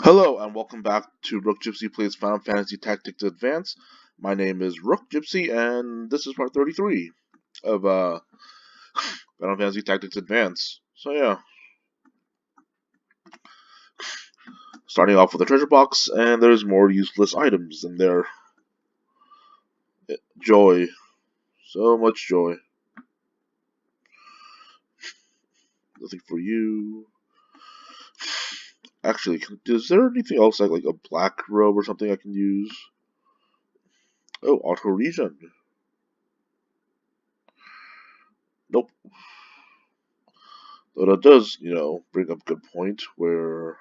Hello and welcome back to RookGypsy Plays Final Fantasy Tactics Advance. My name is RookGypsy and this is part 33 of Final Fantasy Tactics Advance. So yeah, starting off with a treasure box and there's more useless items in there. Joy. So much joy. Nothing for you. Actually, is there anything else like a black robe or something I can use? Oh, auto regen. Nope. Though that does, bring up a good point where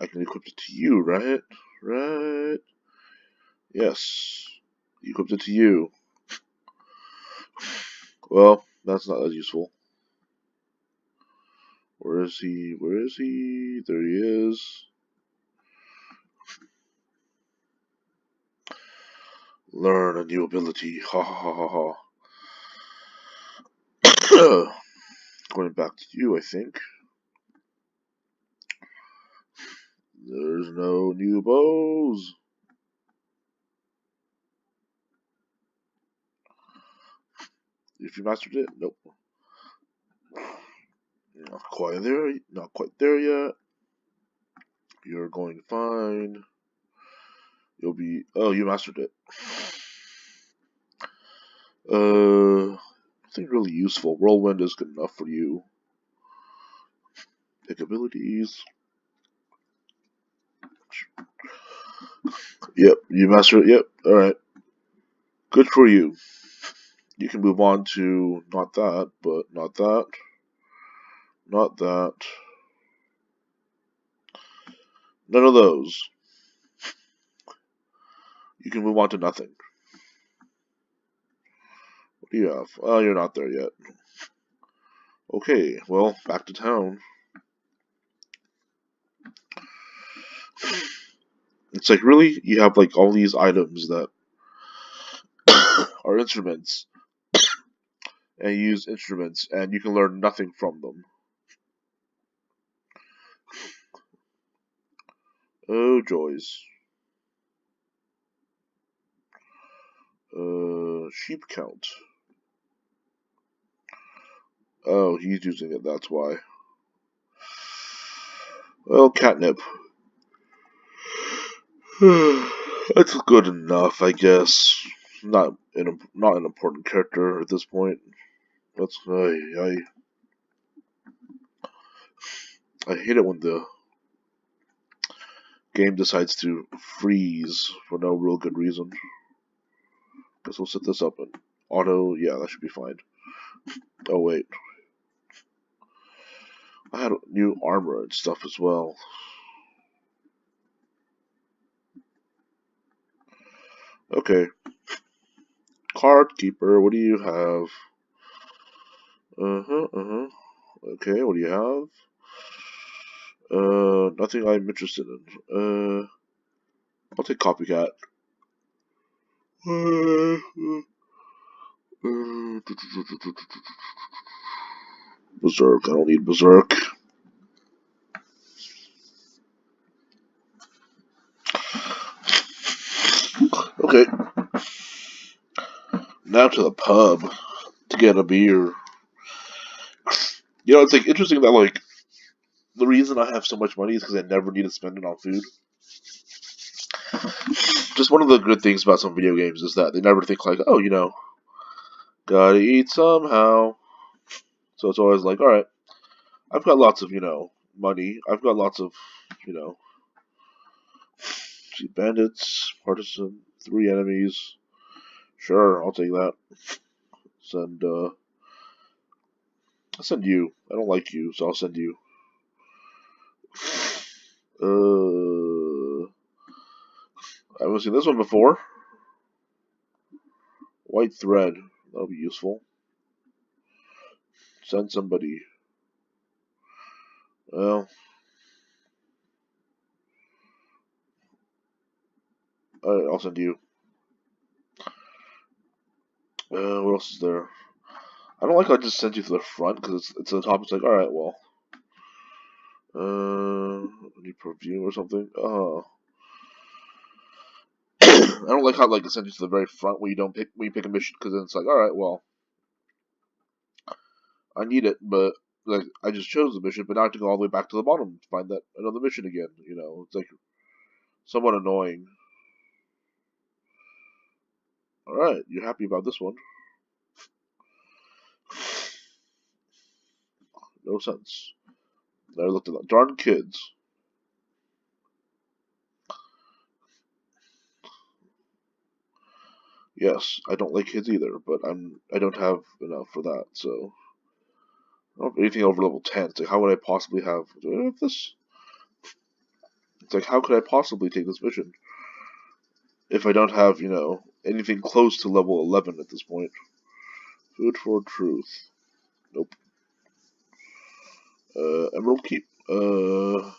I can equip it to you, right? Right? Yes. Equipped it to you. Well, that's not as useful. Where is he? Where is he? There he is. Learn a new ability. Ha ha ha ha ha. Going back to you, I think. There's no new bows. If you mastered it, nope. Not quite there. Not quite there yet. You're going fine. You'll be. Oh, you mastered it. Nothing really useful. Whirlwind is good enough for you. Pick abilities. Yep, you mastered it. Yep. All right. Good for you. You can move on to not that, but not that, not that. None of those. You can move on to nothing. What do you have? Oh, you're not there yet. Okay, well, back to town. It's like, really? You have like all these items that are instruments, and you use instruments, and you can learn nothing from them. Oh, joys. Sheep count. Oh, he's using it, that's why. Well, catnip. That's good enough, I guess. Not an important character at this point. That's I hate it when the game decides to freeze for no real good reason. Guess we'll set this up in auto. Yeah, that should be fine. Oh wait, I had new armor and stuff as well. Okay, card keeper. What do you have? Okay, what do you have? Nothing I'm interested in. I'll take copycat. Berserk. I don't need Berserk. Okay. Now to the pub to get a beer. It's like interesting that like the reason I have so much money is because I never need to spend it on food. Just one of the good things about some video games is that they never think like, oh, gotta eat somehow. So it's always like, all right, I've got lots of money. I've got lots of you know bandits, partisan, 3 enemies. Sure, I'll take that. Send I'll send you. I don't like you, so I'll send you. I haven't seen this one before. White thread. That'll be useful. Send somebody. Well, alright, I'll send you. What else is there? I don't like how I just send you to the front because it's the top. It's like, alright, well. Need review or something. Oh, I don't like how like it sends you to the very front when you pick a mission, because then it's like, all right, well, I need it, but like I just chose the mission, but now I have to go all the way back to the bottom to find that another mission again. You know, it's like somewhat annoying. All right, you're happy about this one? No sense. Never looked at that. Darn kids. Yes, I don't like kids either, but I don't have enough for that, so I don't have anything over level 10. It's like, how would I possibly have? Do I have this? It's like, how could I possibly take this mission if I don't have, anything close to level 11 at this point? Food for truth. Nope. Emerald Keep. Nope.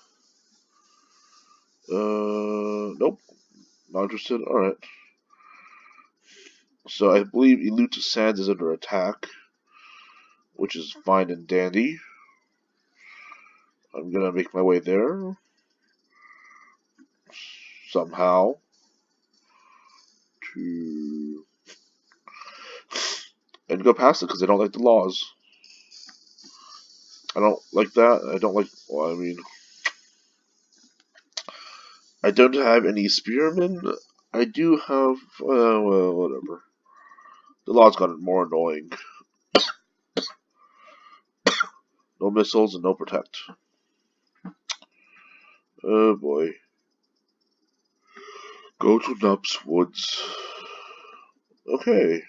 Not interested. Alright. So I believe Eluta Sands is under attack, which is fine and dandy. I'm gonna make my way there. Somehow. And go past it, because I don't like the laws. I don't like that. I don't like, well, I mean, I don't have any spearmen. I do have, well, whatever. The law's gotten more annoying. No missiles and no protect. Oh boy. Go to Nup's Woods. Okay.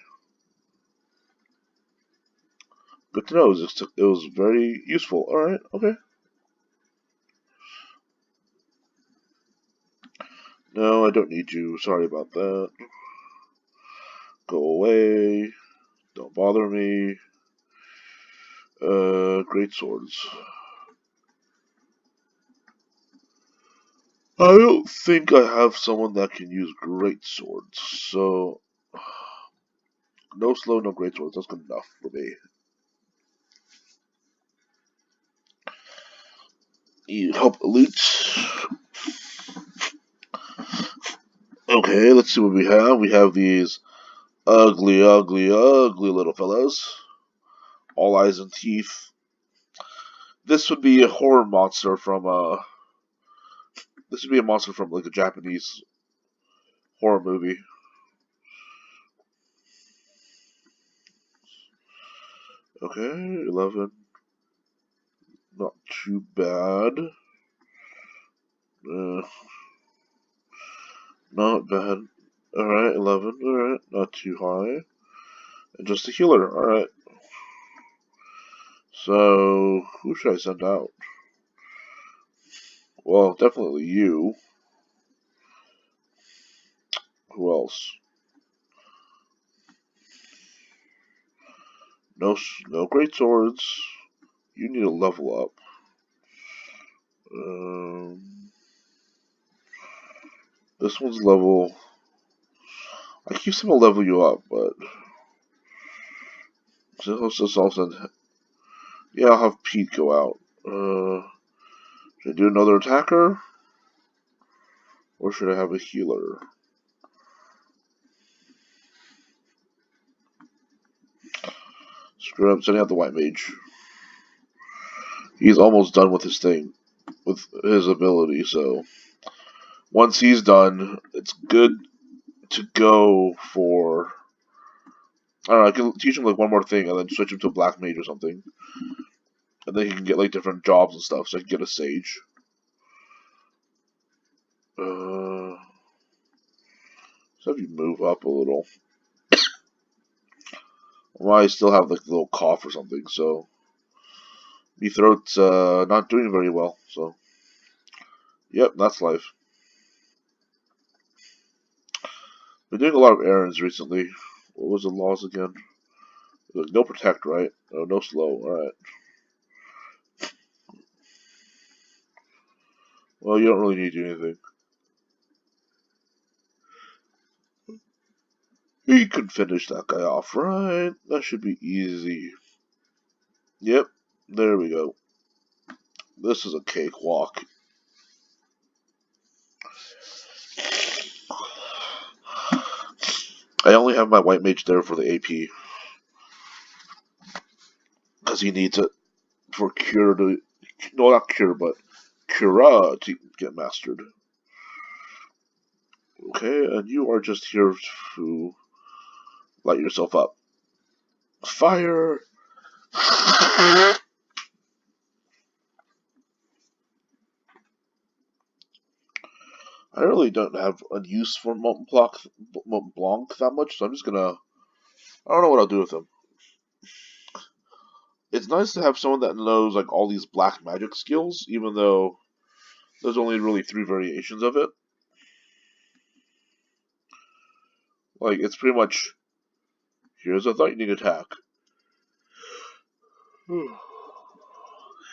Good to know. It was very useful. Alright, okay. No, I don't need you. Sorry about that. Go away. Don't bother me. Great swords. I don't think I have someone that can use great swords, so no slow, no great swords. That's good enough for me. You help elites. Okay, let's see what we have. We have these ugly, ugly, ugly little fellows. All eyes and teeth. This would be a horror monster from this would be a monster from like a Japanese horror movie. Okay, 11. Not too bad. Not bad. Alright, 11. Alright, not too high. And just a healer. Alright. So, who should I send out? Well, definitely you. Who else? No great swords. You need to level up. This one's level. I keep saying I'll level you up, but let's just also. Yeah, I'll have Pete go out. Should I do another attacker? Or should I have a healer? Screw up, sending out the white mage. He's almost done with his thing, with his ability, so once he's done, it's good to go for, I don't know, I can teach him like one more thing and then switch him to a black mage or something. And then he can get like different jobs and stuff, so I can get a sage. So have you move up a little. Well, I still have like a little cough or something, so my throat's not doing very well, so yep, that's life. Been doing a lot of errands recently. What was the laws again? No protect, right? No slow, alright. Well, you don't really need to do anything. He can finish that guy off, right? That should be easy. Yep, there we go. This is a cakewalk. I only have my white mage there for the AP. Because he needs it for cure to... No, not cure, but cura to get mastered. Okay, and you are just here to light yourself up. Fire! I really don't have a use for Mont Blanc that much, so I'm just gonna... I don't know what I'll do with him. It's nice to have someone that knows like all these black magic skills, even though there's only really 3 variations of it. Like, it's pretty much, here's a lightning attack.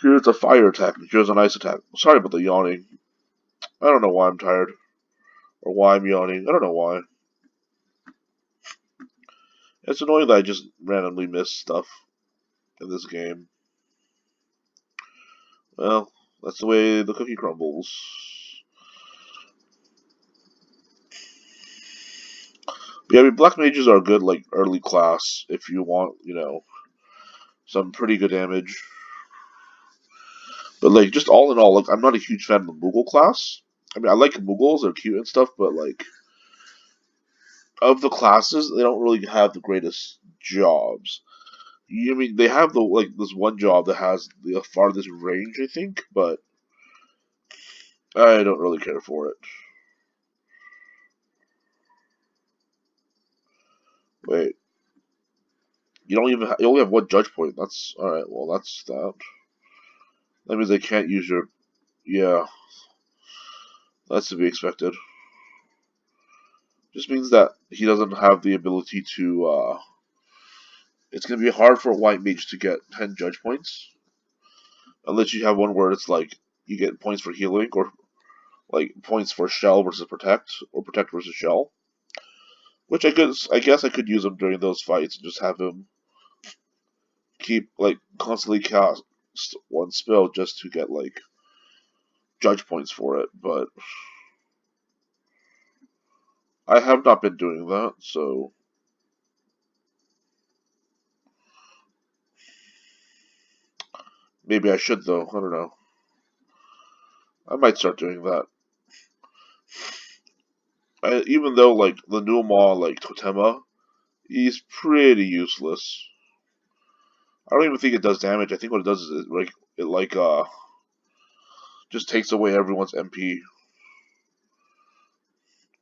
Here's a fire attack, and here's an ice attack. Sorry about the yawning. I don't know why I'm tired. Or why I'm yawning. I don't know why. It's annoying that I just randomly miss stuff in this game. Well, that's the way the cookie crumbles. But yeah, I mean, black mages are good, like, early class, if you want, you know, some pretty good damage. But, like, just all in all, like, I'm not a huge fan of the Moogle class. I mean, I like Moogles, they're cute and stuff, but, like, of the classes, they don't really have the greatest jobs. I mean, they have the, like, this one job that has the farthest range, I think, but I don't really care for it. Wait. You don't even you only have 1 judge point. That's alright, well, that's that. That means they can't use your... Yeah. That's to be expected. Just means that he doesn't have the ability to, it's gonna be hard for a white mage to get 10 judge points. Unless you have one where it's like, you get points for healing, or, like, points for shell versus protect, or protect versus shell. Which I guess I could use him during those fights and just have him keep, like, constantly cast 1 spell just to get, like, judge points for it, but I have not been doing that, so maybe I should, though. I don't know. I might start doing that. Even though, like, the new Maw, like, Totema, he's pretty useless. I don't even think it does damage. I think what it does is just takes away everyone's MP.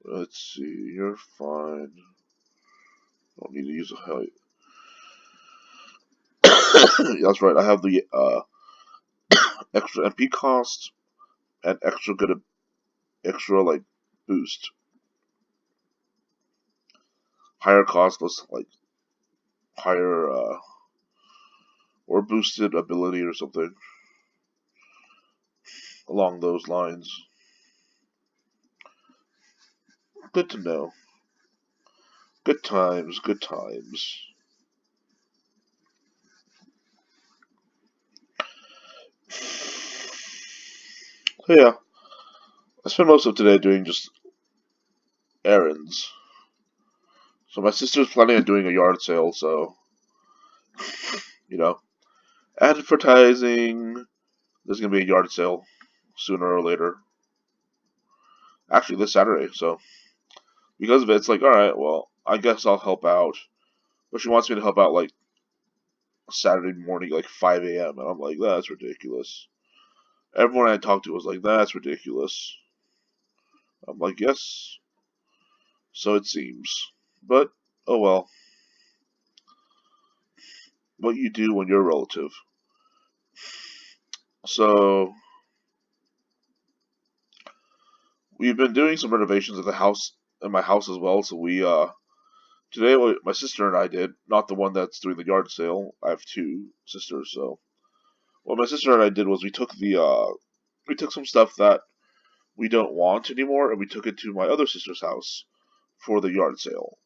Let's see, you're fine. Don't need to use a height. That's right, I have the, extra MP cost and extra, like, boost. Higher cost, less, like, higher, or boosted ability or something along those lines. Good to know. Good times, good times. So yeah, I spent most of today doing just errands. So my sister's planning on doing a yard sale, so, you know, advertising. There's gonna be a yard sale sooner or later. Actually, this Saturday, so because of it, it's like, alright, well, I guess I'll help out. But she wants me to help out, like, Saturday morning, like 5 a.m., and I'm like, that's ridiculous. Everyone I talked to was like, that's ridiculous. I'm like, yes, so it seems. But, oh well. What you do when you're a relative. So, we've been doing some renovations at the house, in my house as well, so today what my sister and I did, not the one that's doing the yard sale, I have 2 sisters, so, what my sister and I did was we took some stuff that we don't want anymore, and we took it to my other sister's house for the yard sale.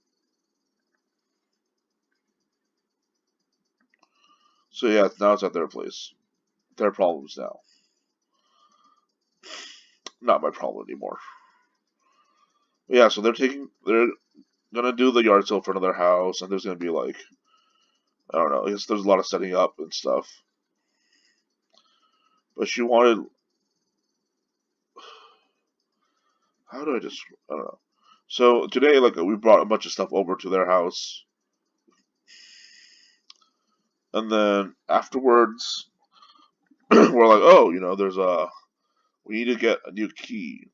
So yeah, now it's at their place. Their problems now. not my problem anymore. But yeah, so they're gonna do the yard sale in front of their house, and there's gonna be like, I don't know, I guess there's a lot of setting up and stuff. But she wanted, how do I don't know. So today, like, we brought a bunch of stuff over to their house, and then afterwards, we're like, oh, we need to get a new key.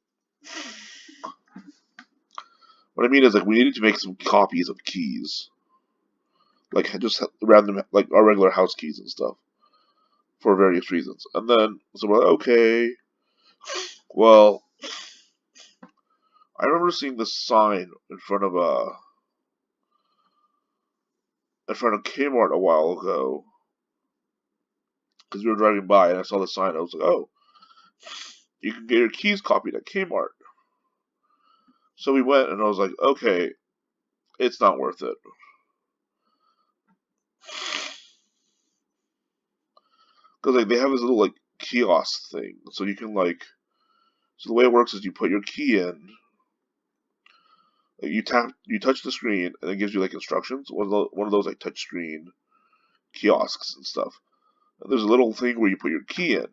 What I mean is, like, we needed to make some copies of keys, like just random, like our regular house keys and stuff, for various reasons. And then so we're like, okay, well, I remember seeing this sign in front of Kmart a while ago, because we were driving by and I saw the sign. I was like, oh, you can get your keys copied at Kmart. So we went, and I was like, okay, it's not worth it. Because like they have this little like kiosk thing, so you can like, so the way it works is you put your key in, like, you touch the screen, and it gives you like instructions. One of those like touch screen kiosks and stuff. And there's a little thing where you put your key in,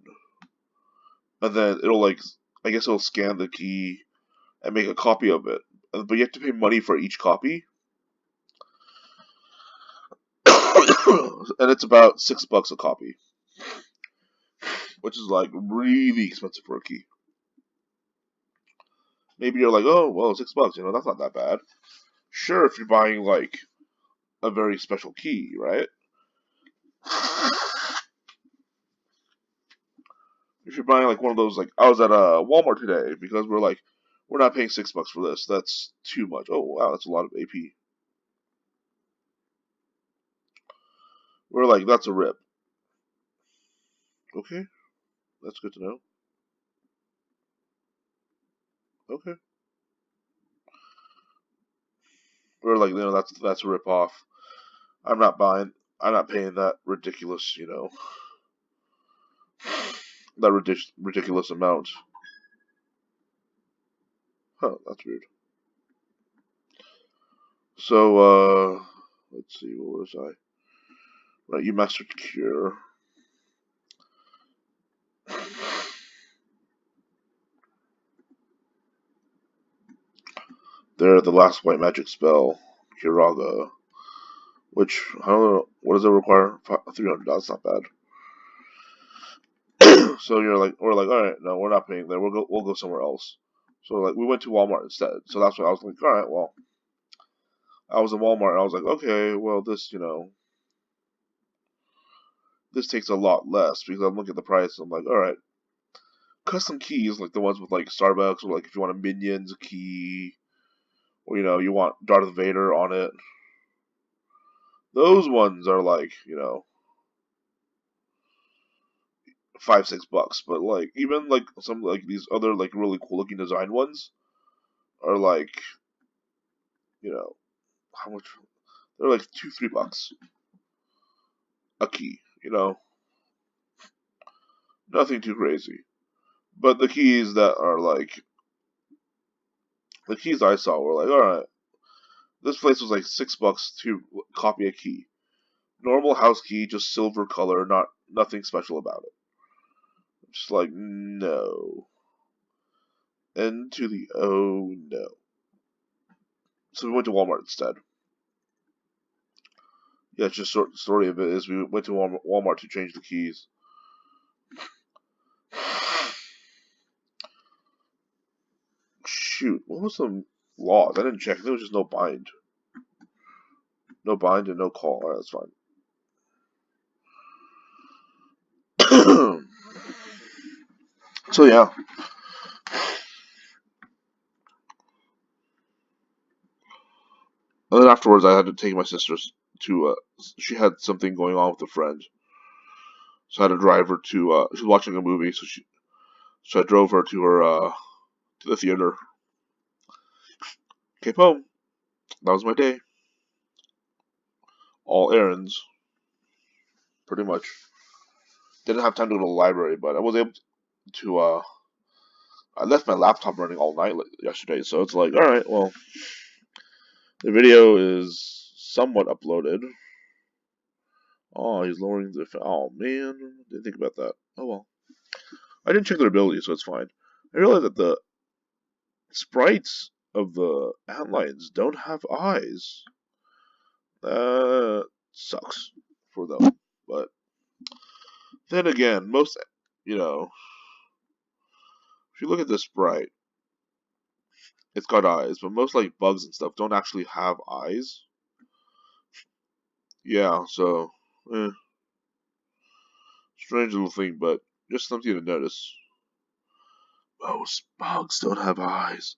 and then it'll like, I guess it'll scan the key and make a copy of it. But you have to pay money for each copy, and it's about $6 a copy, which is like really expensive for a key. Maybe you're like, oh well, $6, that's not that bad. Sure, if you're buying like a very special key, right? If you're buying like one of those, like I was at Walmart today because we're not paying $6 for this. That's too much. Oh wow, that's a lot of AP. We're like, that's a rip. Okay, that's good to know. Okay, we're like, that's a rip off. I'm not buying. I'm not paying that ridiculous, that ridiculous amount. Huh, that's weird. So, let's see, what was I? Right, you mastered cure. There, the last white magic spell, Kiraga, which I don't know, what does it require? 300. That's not bad. So we're like, all right, no, we're not paying there. We'll go somewhere else. So like, we went to Walmart instead. So that's why I was like, all right, well, I was in Walmart and I was like, okay, well, this takes a lot less, because I'm looking at the price. And I'm like, all right, custom keys, like the ones with like Starbucks, or like if you want a Minions key, or you want Darth Vader on it. Those ones are like, $5-6. But like, even like some like these other like really cool looking design ones are like, how much? They're like $2-3 a key. Nothing too crazy. But the keys I saw were like, all right, this place was like $6 to copy a key. Normal house key, just silver color, nothing special about it. Just like, no. N to the O, no. So we went to Walmart instead. Yeah, it's just story of it is we went to Walmart to change the keys. Shoot, what was the laws? I didn't check. There was just no bind. No bind and no call. Alright, that's fine. So yeah. And then afterwards, I had to take my sisters to. She had something going on with a friend, so I had to drive her to. She was watching a movie, so I drove her to the theater. Came home. That was my day. All errands, pretty much. Didn't have time to go to the library, but I was able to I left my laptop running all night yesterday, so it's like, all right, well, the video is somewhat uploaded. Oh, he's lowering the. Oh man, didn't think about that. Oh well, I didn't check their ability, so it's fine. I realized that the sprites of the outlines don't have eyes. That sucks for them. But then again, most, you know, if you look at the sprite, it's got eyes, but most like bugs and stuff don't actually have eyes. Yeah, so strange little thing, but just something to notice. Most bugs don't have eyes.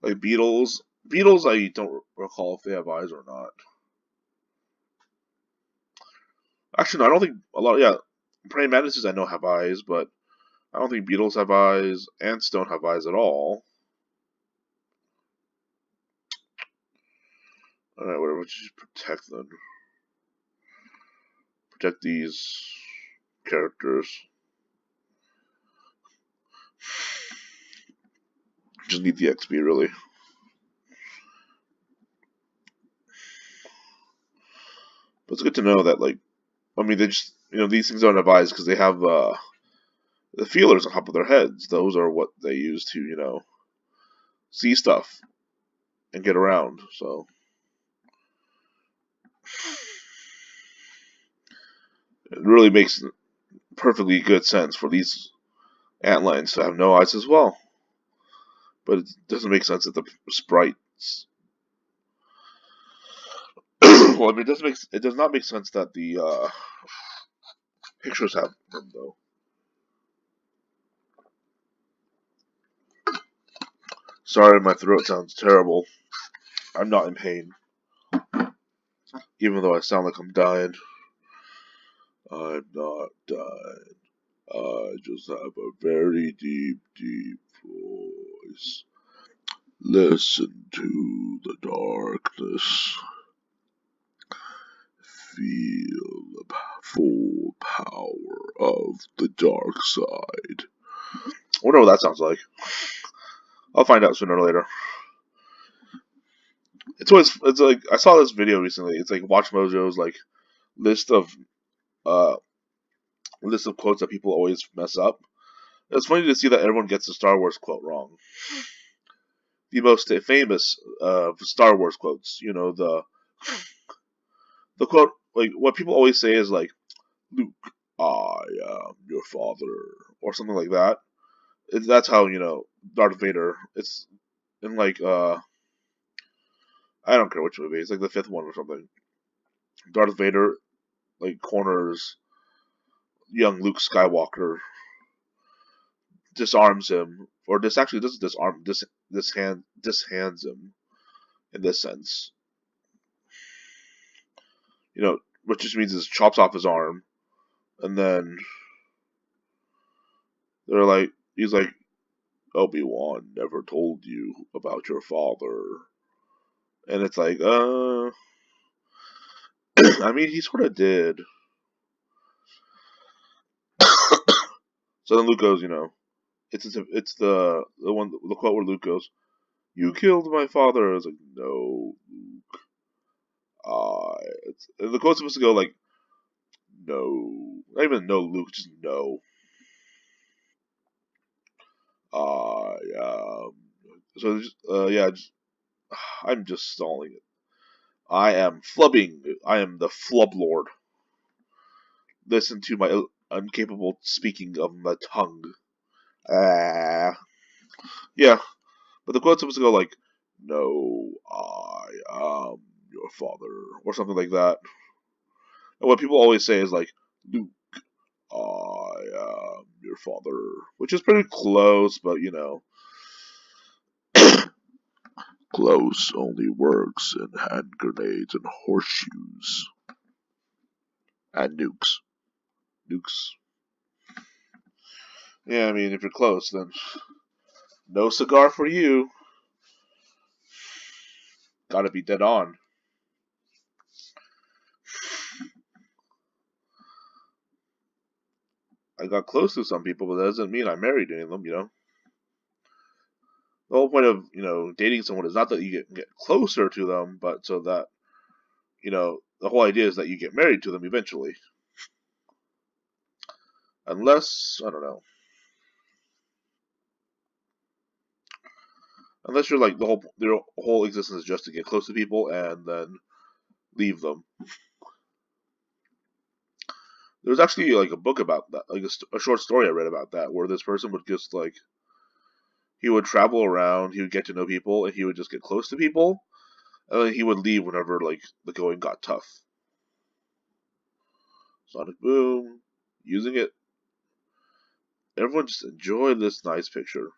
Like beetles. Beetles, I don't recall if they have eyes or not. Actually, no, I don't think a lot. Yeah, praying mantises I know have eyes, but I don't think beetles have eyes. Ants don't have eyes at all. All right, whatever. Just protect them. Protect these characters. Just need the XP really. But it's good to know that, like, I mean, they just, these things don't have eyes because they have the feelers on top of their heads. Those are what they use to, see stuff and get around. So it really makes perfectly good sense for these antlines to have no eyes as well. But it doesn't make sense that the sprites. Well, I mean, it does not make sense that the pictures have them though. Sorry, my throat sounds terrible. I'm not in pain, even though I sound like I'm dying. I'm not dying. I just have a very deep, deep voice. Listen to the darkness. Feel the full power of the dark side. I wonder what that sounds like. I'll find out sooner or later. It's like I saw this video recently. It's like Watch Mojo's like list of uh list of quotes that people always mess up. It's funny to see that everyone gets the Star Wars quote wrong. The most famous Star Wars quotes. The quote, like what people always say is like, "Luke, I am your father," or something like that. That's how Darth Vader. It's in like I don't care which movie. It's like the fifth one or something. Darth Vader like corners young Luke Skywalker, disarms him, or this actually doesn't disarm, dishands him in this sense. Which just means is chops off his arm, and then he's like, Obi-Wan never told you about your father, and it's like, I mean, he sort of did. So then Luke goes, it's the quote where Luke goes, "You killed my father." I was like, "No, the quote's supposed to go like, no, not even no, Luke, just no. Um, so just, yeah, I'm just stalling it. I am flubbing. I am the flub lord. Listen to my incapable speaking of my tongue. Ah, yeah. But the quote's supposed to go like, "No, I am your father," or something like that. And what people always say is like, "Luke, I am your father," which is pretty close, but close only works in hand grenades and horseshoes. And nukes. Nukes. Yeah, I mean, if you're close, then no cigar for you. Gotta be dead on. I got close to some people, but that doesn't mean I married any of them, The whole point of dating someone is not that you get closer to them, but so that the whole idea is that you get married to them eventually. Unless, I don't know. Unless you're like their whole existence is just to get close to people and then leave them. There was actually like a book about that, like a short story I read about that, where this person would just like he would travel around, he would get to know people, and he would just get close to people, and then he would leave whenever like the going got tough. Sonic Boom, using it. Everyone just enjoy this nice picture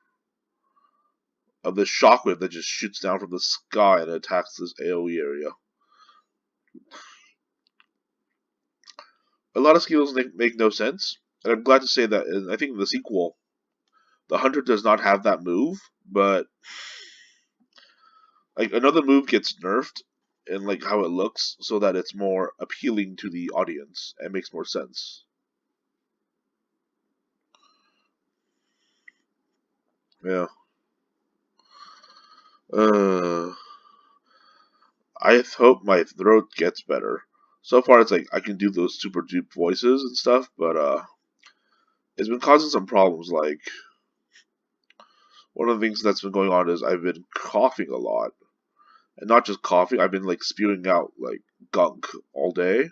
of this shockwave that just shoots down from the sky and attacks this AoE area. A lot of skills make no sense, and I'm glad to say that I think in the sequel, the Hunter does not have that move, but like another move gets nerfed and like how it looks so that it's more appealing to the audience and makes more sense. Yeah. Uh, I hope my throat gets better. So far, it's like I can do those super deep voices and stuff, but it's been causing some problems. Like one of the things that's been going on is I've been coughing a lot, and not just coughing. I've been like spewing out like gunk all day.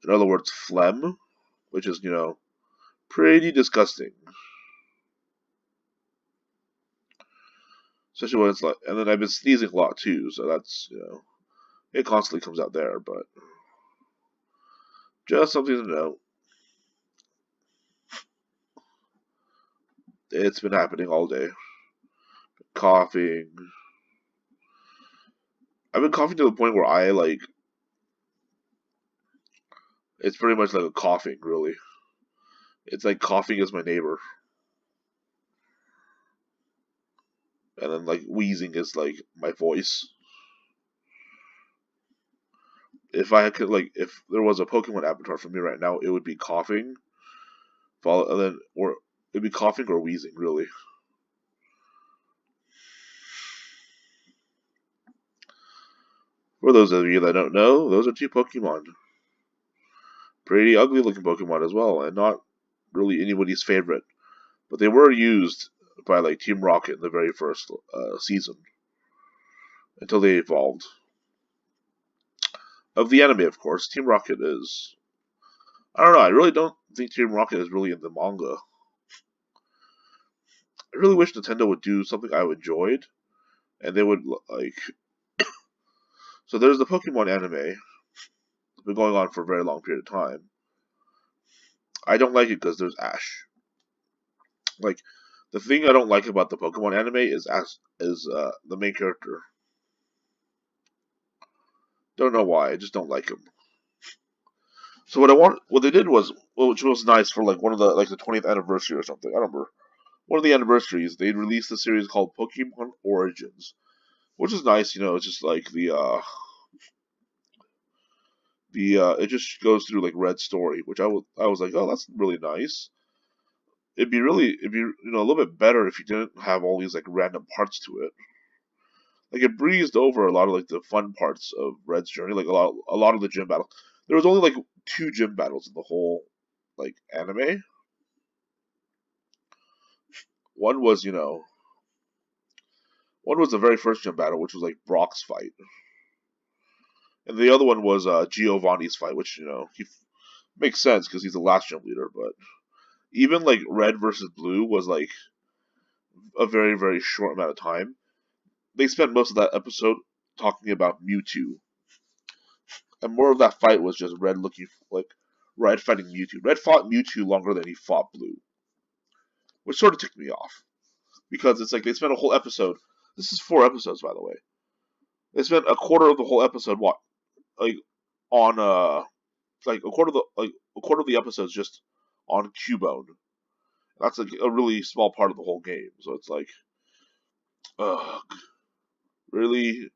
In other words, phlegm, which is pretty disgusting. Especially when it's like, and then I've been sneezing a lot too, so that's it constantly comes out there. But just something to know. It's been happening all day. Coughing. I've been coughing to the point where I like. It's pretty much like a coughing, really. It's like coughing is my neighbor, and then like wheezing is like my voice. If I could like, if there was a Pokemon avatar for me right now, it would be coughing, and then or it'd be coughing or wheezing, really. For those of you that don't know, those are two Pokemon. Pretty ugly looking Pokemon as well, and not really anybody's favorite. But they were used by like Team Rocket in the very first season until they evolved. Of the anime, of course, Team Rocket is. I don't know. I really don't think Team Rocket is really in the manga. I really wish Nintendo would do something I enjoyed, and they would like. So there's the Pokemon anime. It's been going on for a very long period of time. I don't like it because there's Ash. Like the thing I don't like about the Pokemon anime is Ash is the main character. Don't know why. I just don't like him. So what they did was, which was nice for like one of the 20th anniversary or something. I don't remember. One of the anniversaries, they released a series called Pokemon Origins, which is nice. It's just like the it just goes through like Red's story, which I was like, oh, that's really nice. It'd be a little bit better if you didn't have all these like random parts to it. Like it breezed over a lot of like the fun parts of Red's journey, like a lot of the gym battle. There was only like two gym battles in the whole like anime. One was one was the very first gym battle, which was like Brock's fight, and the other one was Giovanni's fight, which he makes sense because he's the last gym leader. But even like Red versus Blue was like a very very short amount of time. They spent most of that episode talking about Mewtwo, and more of that fight was just Red looking like Red fighting Mewtwo. Red fought Mewtwo longer than he fought Blue, which sort of ticked me off because it's like they spent a whole episode. This is 4 episodes, by the way. They spent a quarter of the whole episode like on like a quarter of the episodes just on Cubone. That's like a really small part of the whole game. So it's like, ugh, really?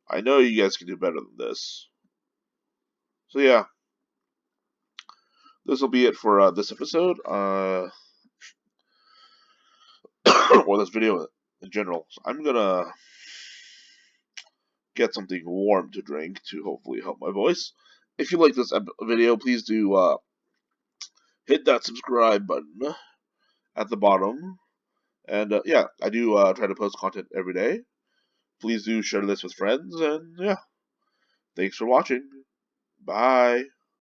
I know you guys can do better than this. So yeah, this will be it for this episode. or this video in general. So I'm gonna get something warm to drink to hopefully help my voice. If you like this video, please do hit that subscribe button at the bottom. And yeah, I do try to post content every day. Please do share this with friends, and yeah, thanks for watching. Bye.